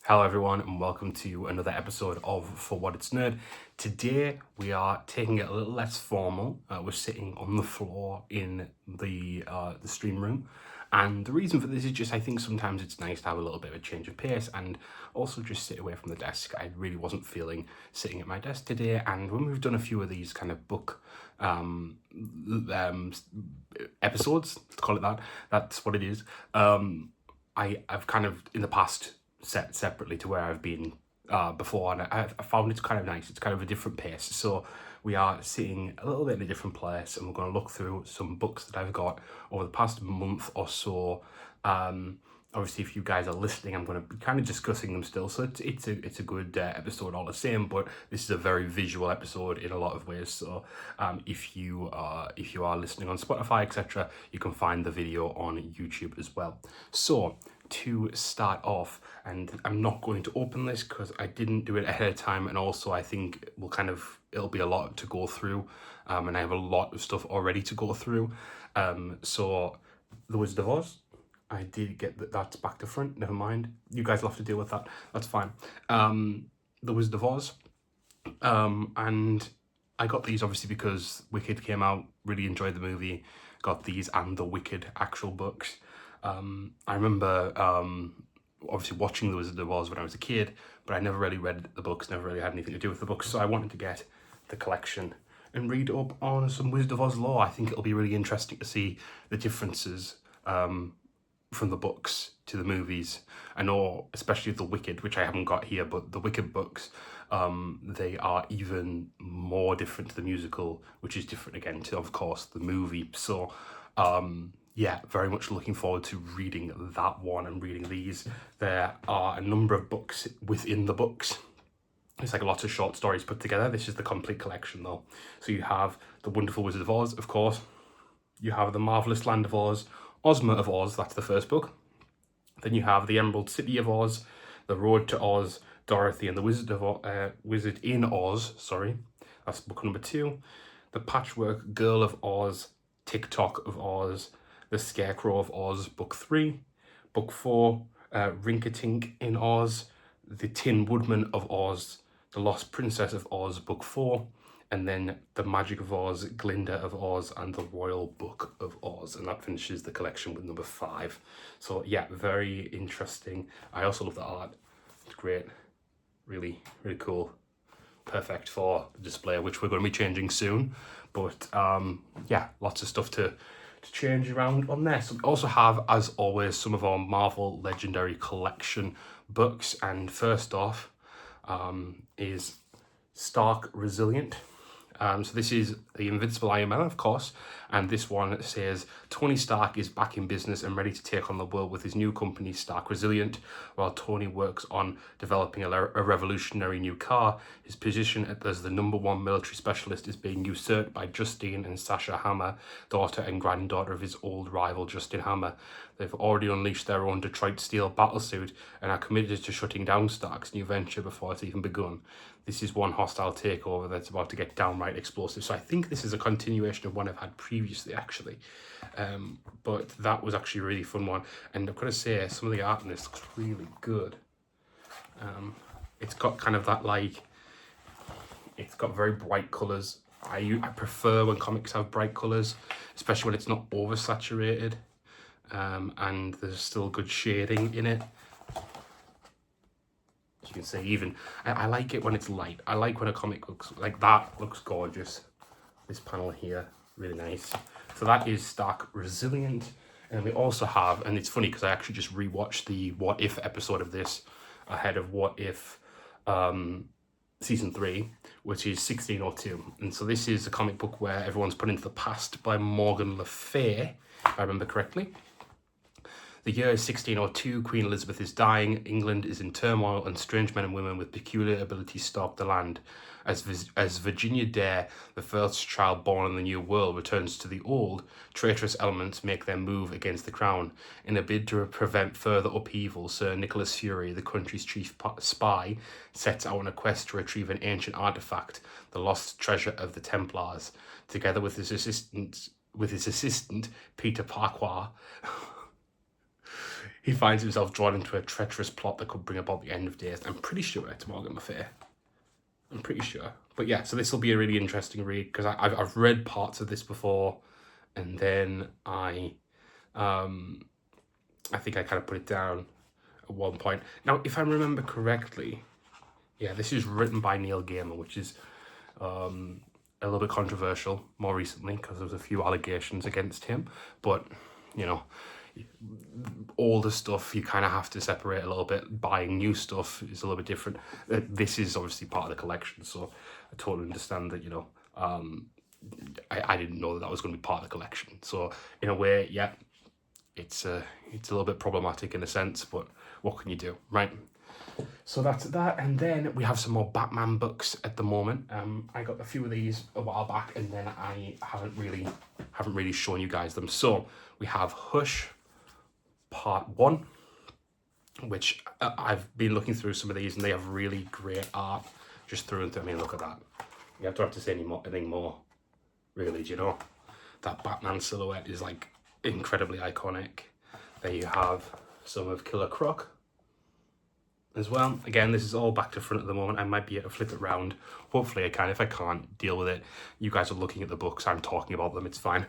Hello everyone and welcome to another episode of For What It's Nerd. Today we are taking it a little less formal. We're sitting on the floor in the stream room, and the reason for this is just I think sometimes it's nice to have a little bit of a change of pace and also just sit away from the desk. I really wasn't feeling sitting at my desk today, and when we've done a few of these kind of book episodes, let's call it that, that's what it is. I've kind of in the past set separately to where I've been before, and I found it's kind of nice. It's kind of a different pace. So we are sitting a little bit in a different place, and we're going to look through some books that I've got over the past month or so. Obviously, if you guys are listening, I'm going to be kind of discussing them still. So it's a good episode all the same. But this is a very visual episode in a lot of ways. So if you are listening on Spotify, etc., you can find the video on YouTube as well. So to start off, and I'm not going to open this because I didn't do it ahead of time, and also I think it'll be a lot to go through, and I have a lot of stuff already to go through. So The Wizard of Oz, I did get that's back to front, never mind. You guys will have to deal with that, that's fine. The Wizard of Oz, and I got these obviously because Wicked came out, really enjoyed the movie, got these and the Wicked actual books. I remember obviously watching The Wizard of Oz when I was a kid, but I never really read the books, never really had anything to do with the books, so I wanted to get the collection and read up on some Wizard of Oz lore. I think it'll be really interesting to see the differences from the books to the movies. I know especially the Wicked, which I haven't got here, but the Wicked books, they are even more different to the musical, which is different again to, of course, the movie. So yeah, very much looking forward to reading that one and reading these. There are a number of books within the books. It's like lots of short stories put together. This is the complete collection though. So you have The Wonderful Wizard of Oz, of course. You have The Marvelous Land of Oz, Ozma of Oz, that's the first book. Then you have The Emerald City of Oz, The Road to Oz, Dorothy and the Wizard in Oz, sorry. That's book number 2. The Patchwork Girl of Oz, TikTok of Oz, The Scarecrow of Oz, book 3. Book 4, Rinkatink in Oz, The Tin Woodman of Oz, The Lost Princess of Oz, book 4. And then The Magic of Oz, Glinda of Oz, and The Royal Book of Oz. And that finishes the collection with number 5. So yeah, very interesting. I also love the art. It's great. Really, really cool. Perfect for the display, which we're going to be changing soon. But yeah, lots of stuff to change around on there. So we also have, as always, some of our Marvel Legendary Collection books. And first off is Stark Resilient. So this is the Invincible Iron Man, of course, and this one says Tony Stark is back in business and ready to take on the world with his new company, Stark Resilient. While Tony works on developing a revolutionary new car, his position as the #1 military specialist is being usurped by Justine and Sasha Hammer, daughter and granddaughter of his old rival Justin Hammer. They've already unleashed their own Detroit Steel battlesuit and are committed to shutting down Stark's new venture before it's even begun. This is one hostile takeover that's about to get downright explosive. So I think this is a continuation of one I've had previously, actually. But that was actually a really fun one. And I've got to say, some of the art in this looks really good. It's got kind of that, like, it's got very bright colours. I prefer when comics have bright colours, especially when it's not oversaturated. And there's still good shading in it. You can see even I like it when it's light. I like when a comic looks like that. Looks gorgeous. This panel here, really nice. So that is Stark Resilient. And we also have, and it's funny because I actually just rewatched the What If episode of this ahead of What If season 3, which is 1602. And so this is a comic book where everyone's put into the past by Morgan Le Fay, if I remember correctly. The year is 1602, Queen Elizabeth is dying, England is in turmoil, and strange men and women with peculiar abilities stalk the land. As Virginia Dare, the first child born in the new world, returns to the old, traitorous elements make their move against the crown. In a bid to prevent further upheaval, Sir Nicholas Fury, the country's chief spy, sets out on a quest to retrieve an ancient artifact, the lost treasure of the Templars. Together with his assistant, Peter Parquois, he finds himself drawn into a treacherous plot that could bring about the end of days. I'm pretty sure it's Morgan Le Fay. I'm pretty sure. But yeah, so this will be a really interesting read, because I've read parts of this before, and then I think I kind of put it down at one point. Now, if I remember correctly, yeah, this is written by Neil Gaiman, which is a little bit controversial more recently because there was a few allegations against him. But, you know, older stuff you kind of have to separate a little bit. Buying new stuff is a little bit different. This is obviously part of the collection, so I totally understand that, you know, I didn't know that was going to be part of the collection. So in a way, yeah, it's a little bit problematic in a sense, but what can you do, right? So that's that, and then we have some more Batman books at the moment. I got a few of these a while back, and then I haven't really shown you guys them. So we have Hush Part 1, which I've been looking through some of these, and they have really great art just through and through. I mean, look at that. You don't have to say anything more, really, do you know? That Batman silhouette is like incredibly iconic. There you have some of Killer Croc as well. Again, this is all back to front at the moment. I might be able to flip it round. Hopefully I can. If I can't, deal with it. You guys are looking at the books. I'm talking about them. It's fine.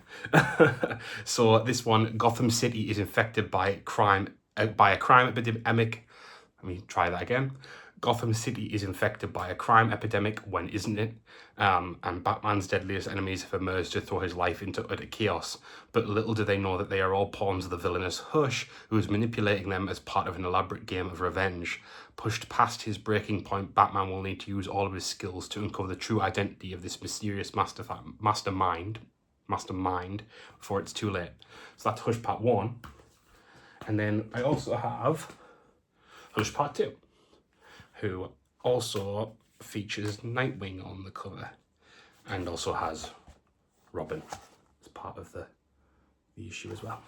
So this one, Gotham City is infected by a crime epidemic. Let me try that again. Gotham City is infected by a crime epidemic, when isn't it? And Batman's deadliest enemies have emerged to throw his life into utter chaos. But little do they know that they are all pawns of the villainous Hush, who is manipulating them as part of an elaborate game of revenge. Pushed past his breaking point, Batman will need to use all of his skills to uncover the true identity of this mysterious mastermind before it's too late. So that's Hush Part 1. And then I also have Hush Part 2, who also features Nightwing on the cover, and also has Robin as part of the issue as well.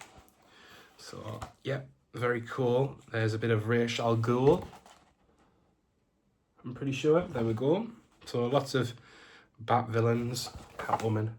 So yeah, very cool. There's a bit of Ra's al Ghul, I'm pretty sure. There we go. So lots of Bat villains, Catwoman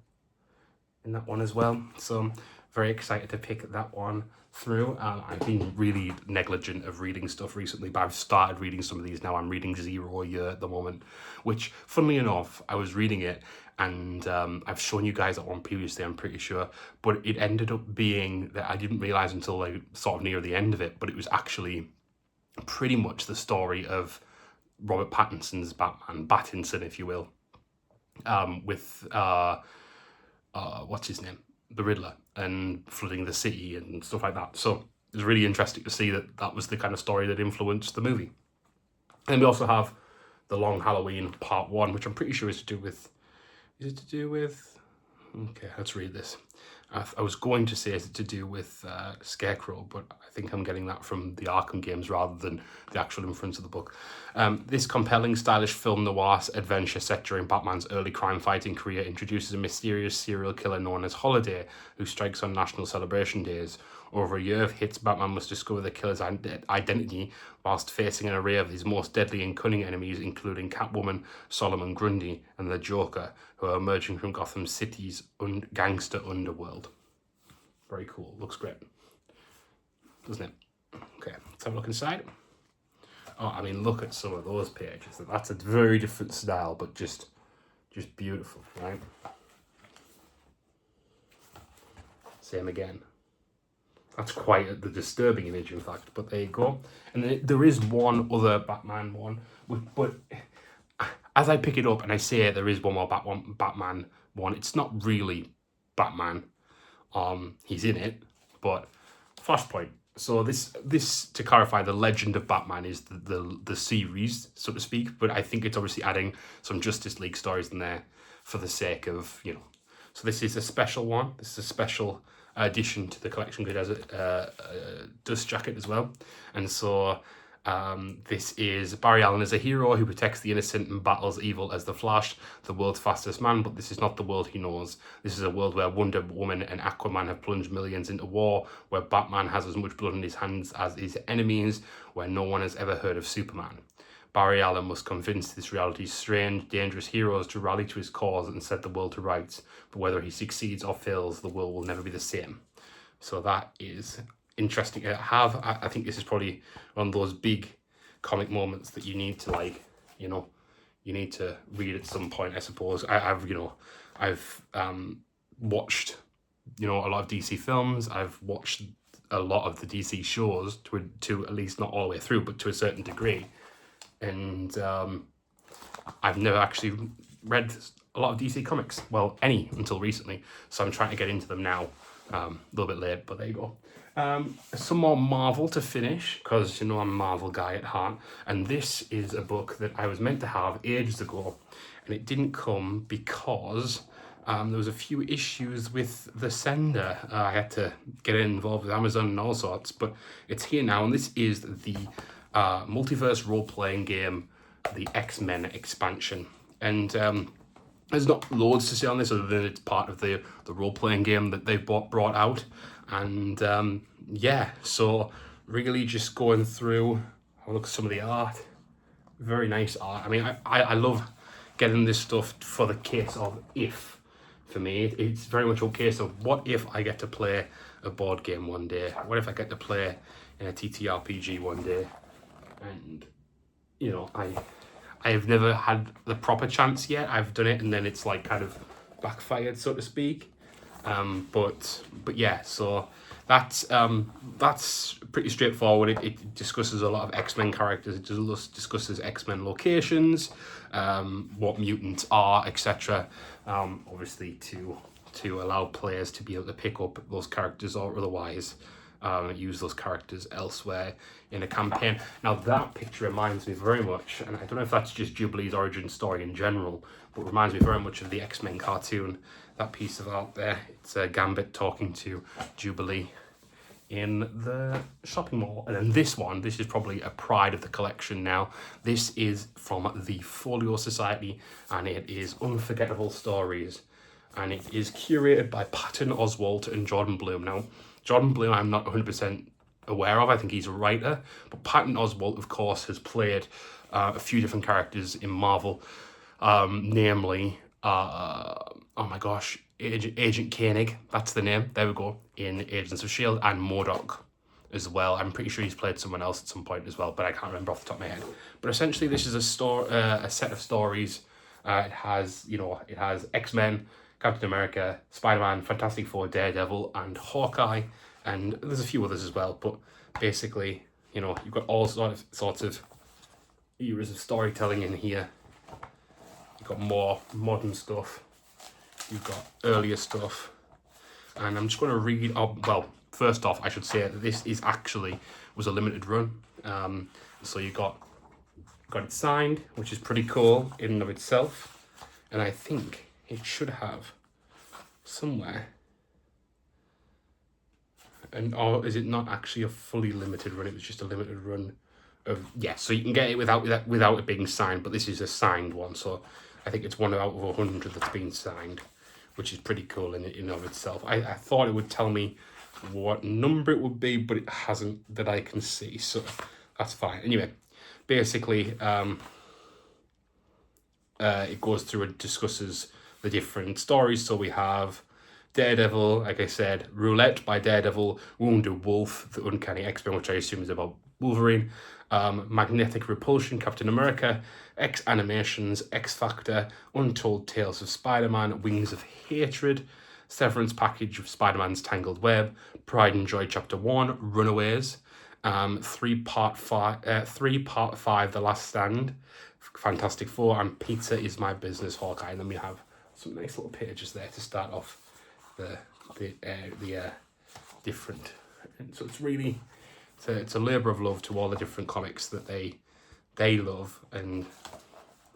in that one as well. So very excited to pick that one through. I've been really negligent of reading stuff recently, but I've started reading some of these now. I'm reading S04E01 at the moment, which, funnily enough, I was reading it, and I've shown you guys that one previously, I'm pretty sure, but it ended up being that I didn't realise until like sort of near the end of it, but it was actually pretty much the story of Robert Pattinson's Batman, Battinson, if you will, with what's his name? The Riddler, and flooding the city and stuff like that. So it was really interesting to see that that was the kind of story that influenced the movie. And we also have The Long Halloween Part 1, which I'm pretty sure is to do with... Is it to do with... Okay, let's read this. I was going to say it's to do with Scarecrow, but I think I'm getting that from the Arkham games rather than the actual inference of the book. This compelling, stylish film noir adventure set during Batman's early crime-fighting career introduces a mysterious serial killer known as Holiday, who strikes on national celebration days. Over a year of hits, Batman must discover the killer's identity whilst facing an array of his most deadly and cunning enemies, including Catwoman, Solomon Grundy, and the Joker, who are emerging from Gotham City's gangster underworld. Very cool. Looks great, doesn't it? Okay, let's have a look inside. Oh, I mean, look at some of those pages. That's a very different style, but just beautiful, right? Same again. That's quite the disturbing image, in fact, but there you go. And then there is one other Batman one, but as I pick it up and I say it, there is one more Batman one. It's not really Batman. He's in it, but Flashpoint. So this to clarify, the Legend of Batman is the series, so to speak, but I think it's obviously adding some Justice League stories in there for the sake of, you know. So this is a special one. This is a special addition to the collection, because it has a dust jacket as well. And so this is Barry Allen as a hero who protects the innocent and battles evil as the Flash, the world's fastest man, but this is not the world he knows. This is a world where Wonder Woman and Aquaman have plunged millions into war, where Batman has as much blood in his hands as his enemies, where no one has ever heard of Superman. Barry Allen must convince this reality's strange, dangerous heroes to rally to his cause and set the world to rights. But whether he succeeds or fails, the world will never be the same. So that is interesting to have. I think this is probably one of those big comic moments that you need to, like, you know, you need to read at some point, I suppose. I've watched, a lot of DC films. I've watched a lot of the DC shows to at least not all the way through, but to a certain degree. And I've never actually read a lot of DC comics. Well, any until recently. So I'm trying to get into them now. A little bit late, but there you go. Some more Marvel to finish, because I'm a Marvel guy at heart. And this is a book that I was meant to have ages ago, and it didn't come because there was a few issues with the sender. I had to get involved with Amazon and all sorts, but it's here now, and this is the multiverse role-playing game, the X-Men expansion. And there's not loads to say on this other than it's part of the role-playing game that they've brought out. And so really just going through, have a look at some of the art. Very nice art. I mean, I love getting this stuff for the case of if. For me, it's very much a case of what if I get to play a board game one day? What if I get to play in a TTRPG one day? And, I have never had the proper chance yet. I've done it and then it's like kind of backfired, so to speak. But yeah, so that's pretty straightforward. It discusses a lot of X-Men characters. It discusses X-Men locations, what mutants are, etc. Obviously to allow players to be able to pick up those characters or otherwise use those characters elsewhere in a campaign. Now that picture reminds me very much, and I don't know if that's just Jubilee's origin story in general, but reminds me very much of the X-Men cartoon. That piece of art there, it's Gambit talking to Jubilee in the shopping mall. And then this is probably a pride of the collection now. This is from the Folio Society, and it is Unforgettable Stories. And it is curated by Patton Oswalt and Jordan Bloom. Now, Jordan Bloom I'm not 100% aware of. I think he's a writer. But Patton Oswalt, of course, has played a few different characters in Marvel. Namely, oh my gosh, Agent Koenig, that's the name, there we go, in Agents of S.H.I.E.L.D. and MODOK as well. I'm pretty sure he's played someone else at some point as well, but I can't remember off the top of my head. But essentially this is a set of stories. It has X-Men, Captain America, Spider-Man, Fantastic Four, Daredevil, and Hawkeye, and there's a few others as well, but basically, you've got all sorts of eras of storytelling in here. You've got more modern stuff. You've got earlier stuff. And I'm just going to read... first off, I should say that this was a limited run. So you got it signed, which is pretty cool in and of itself. And I think it should have somewhere... or is it not actually a fully limited run? It was just a limited run of... Yeah, so you can get it without it being signed, but this is a signed one, so... I think it's one out of 100 that's been signed, which is pretty cool in and of itself. I thought it would tell me what number it would be, but it hasn't that I can see, so that's fine. Anyway, basically, it goes through and discusses the different stories. So we have Daredevil, like I said, Roulette by Daredevil, Wounded Wolf, the Uncanny X-Men, which I assume is about Wolverine, Magnetic Repulsion, Captain America, X Animations, X Factor, Untold Tales of Spider-Man, Wings of Hatred, Severance Package of Spider-Man's Tangled Web, Pride and Joy Chapter 1, Runaways, 3-part 5, The Last Stand, Fantastic Four, and Pizza Is My Business, Hawkeye. And then we have some nice little pages there to start off the different. And so it's really, it's a labour of love to all the different comics that they love, and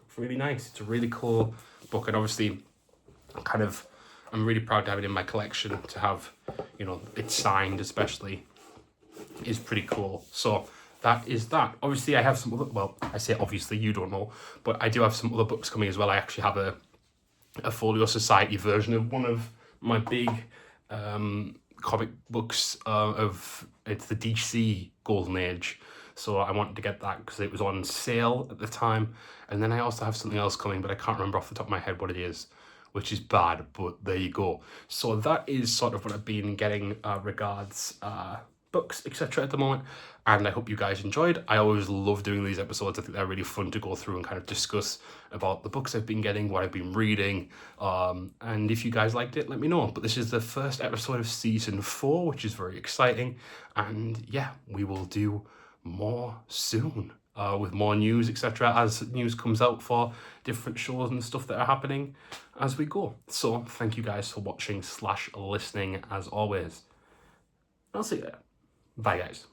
it's really nice. It's a really cool book, and obviously I'm really proud to have it in my collection. To have, it signed especially is pretty cool. So that is that. Obviously I have some other, I say obviously, you don't know, but I do have some other books coming as well. I actually have a Folio Society version of one of my big comic books it's the DC Golden Age. So I wanted to get that because it was on sale at the time. And then I also have something else coming, but I can't remember off the top of my head what it is, which is bad, but there you go. So that is sort of what I've been getting regards books, etc. at the moment, and I hope you guys enjoyed. I always love doing these episodes. I think they're really fun to go through and kind of discuss about the books I've been getting, what I've been reading, and if you guys liked it, let me know. But this is the first episode of season 4, which is very exciting, and yeah, we will do more soon. With more news, etc., as news comes out for different shows and stuff that are happening as we go. So thank you guys for watching / listening as always. I'll see you there. Bye guys.